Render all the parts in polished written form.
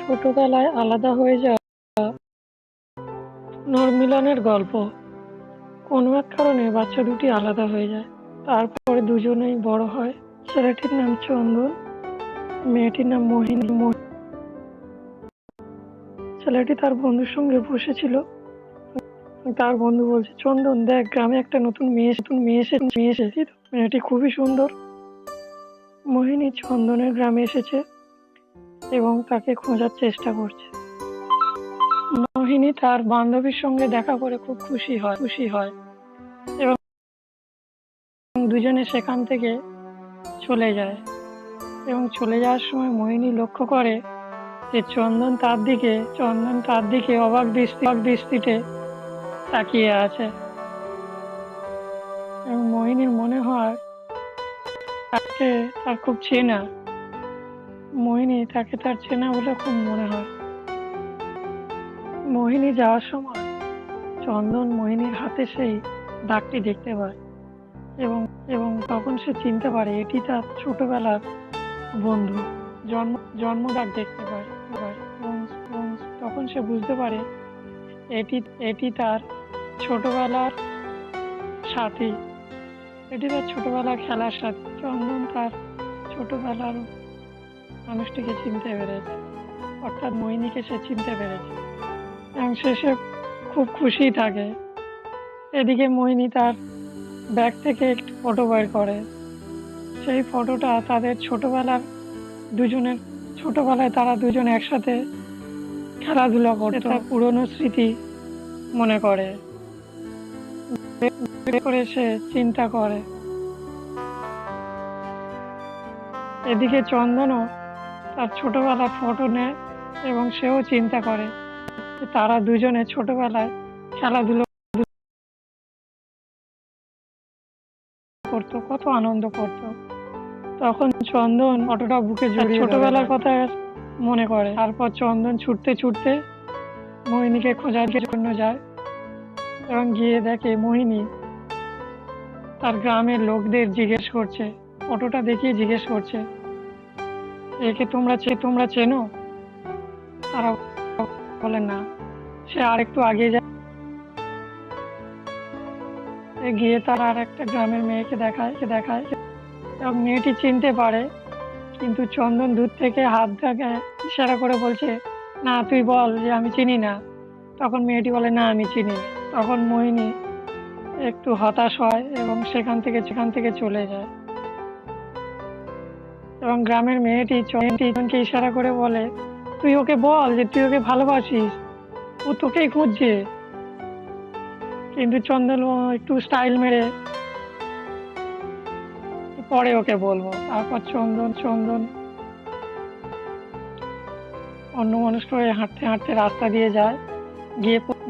ছোটবেলায় আলাদা হয়ে যাওয়া পুনর্মিলনের গল্প। কোনো এক কারণে বাচ্চা দুটি আলাদা হয়ে যায়। তারপরে দুজনেই বড় হয়। ছেলেটির নাম চন্দন, মেয়েটির নাম মোহিনী। ছেলেটি তার বন্ধুর সঙ্গে বসেছিল। তার বন্ধু বলছে, চন্দন দেখ, গ্রামে একটা নতুন মেয়ে এসেছে। মেয়েটি খুবই সুন্দর। মোহিনী চন্দনের গ্রামে এসেছে এবং তাকে খোঁজার চেষ্টা করছে। মোহিনী তার বান্ধবীর সঙ্গে দেখা করে খুব খুশি হয় এবং দুজনে সেখান থেকে চলে যায়। এবং চলে যাওয়ার সময় মোহিনী লক্ষ্য করে যে চন্দন তার দিকে অবাক দৃষ্টিতে তাকিয়ে আছে। এবং মোহিনীর মনে হয় তাকে তার খুব চেনা। মোহিনী তাকে তার চেনা বলে খুব মনে হয়। মোহিনী যাওয়ার সময় চন্দন মোহিনীর হাতে সেই দাগটি দেখতে পায় এবং এবং তখন সে চিনতে পারে এটি তার ছোটবেলার বন্ধু। জন্মদাগ দেখতে পায় এবং এবং তখন সে বুঝতে পারে এটি এটি তার ছোটবেলার সাথী, এটি তার ছোটবেলার খেলার সাথী। চন্দন তার ছোটবেলার মানুষটিকে চিনতে পেরেছে, অর্থাৎ মোহিনীকে সে চিনতে পেরেছে এবং সে খুব খুশি থাকে। এদিকে মোহিনী তার ব্যাগ থেকে একটি ফটো বের করে। সেই ফটোটা তাদের ছোটবেলায় তারা দুজন একসাথে খেলাধুলা করতো। তার পুরনো স্মৃতি মনে করে সে চিন্তা করে। এদিকে চন্দনও তার ছোটবেলার ফটো নেয় এবং সেও চিন্তা করে যে তারা দুজনে ছোটবেলায় খেলাধুলো করতো, কত আনন্দ করতো। তখন চন্দন ফটোটা বুকে জড়িয়ে ছোটবেলার কথা মনে করে। তারপর চন্দন ছুটতে মোহিনীকে খোঁজার জন্য যায় এবং গিয়ে দেখে মোহিনী তার গ্রামের লোকদের ফটোটা দেখিয়ে জিজ্ঞেস করছে, একে তোমরা চেনো? তারা বলে না। সে আরেকটু আগে যায়, গিয়ে তার আর একটা গ্রামের মেয়েকে দেখায় এবং মেয়েটি চিনতে পারে। কিন্তু চন্দন দূর থেকে হাত দেখায়, ইশারা করে বলছে, না তুই বল যে আমি চিনি না। তখন মেয়েটি বলে, না আমি চিনি না। তখন মোহিনী একটু হতাশ হয় এবং সেখান থেকে চলে যায়। এবং গ্রামের মেয়েটি চন্দনকে ইশারা করে বলে, তুই ওকে বল যে তুই ওকে ভালোবাসিস, ও তোকেই খুঁজছে। কিন্তু চন্দন একটু স্টাইল মেরে পরে ওকে বলবো। তারপর চন্দন অন্যমনস্ক হয়ে হাঁটতে রাস্তা দিয়ে যায়,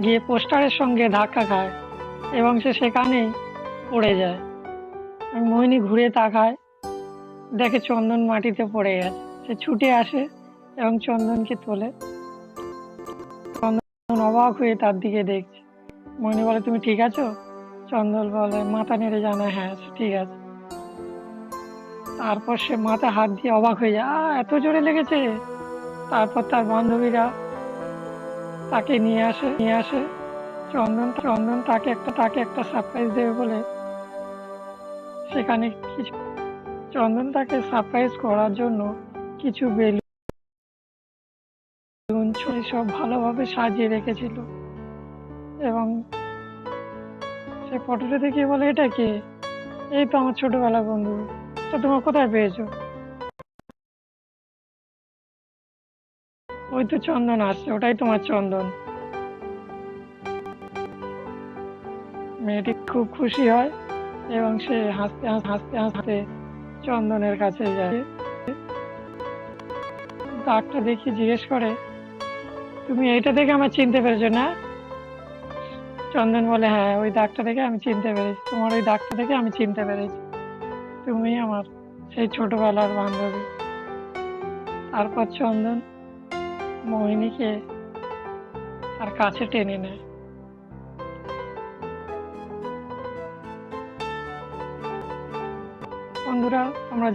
গিয়ে পোস্টারের সঙ্গে ধাক্কা খায় এবং সে সেখানেই পড়ে যায়। মোহিনী ঘুরে তাকায়, দেখে চন্দন মাটিতে পড়ে গেছে। সে ছুটে আসে এবং চন্দনকে তোলে। চন্দন অবাক হয়ে তার দিকে দেখছে। মোহিনী বলে, তুমি ঠিক আছো? চন্দন বলে, মাথা নেড়ে জানায়, হ্যাঁ ঠিক আছে। তারপর সে মাথা হাত দিয়ে অবাক হয়ে যায়, এত জোরে লেগেছে। তারপর তার বান্ধবীরা তাকে নিয়ে আসে। চন্দন তাকে একটা সারপ্রাইজ দেবে বলে সেখানে চন্দন তাকে সারপ্রাইজ করার জন্য কিছু বেলুন সব ভালোভাবে সাজিয়ে রেখেছিল। এবং সে ফটোটা দেখে বলে, এটা কে? এই তো আমার ছোটবেলার বন্ধু। তা তোমার কোথায় পেয়েছো? ওই তো চন্দন আসছে, ওটাই তোমার চন্দন। মেয়েটি খুব খুশি হয় এবং সে হাসতে চন্দনের কাছে যায়। দাগটা দেখে জিজ্ঞেস করে, তুমি এইটা দেখে আমার চিনতে পেরেছো না? চন্দন বলে, হ্যাঁ ওই দাগটা দেখে আমি চিনতে পেরেছি, তোমার ওই দাগটা দেখে আমি চিনতে পেরেছি, তুমি আমার সেই ছোটবেলার বান্ধবী। তারপর চন্দন মোহিনীকে তার কাছে টেনে নেয়। বন্ধুরা, তোমরা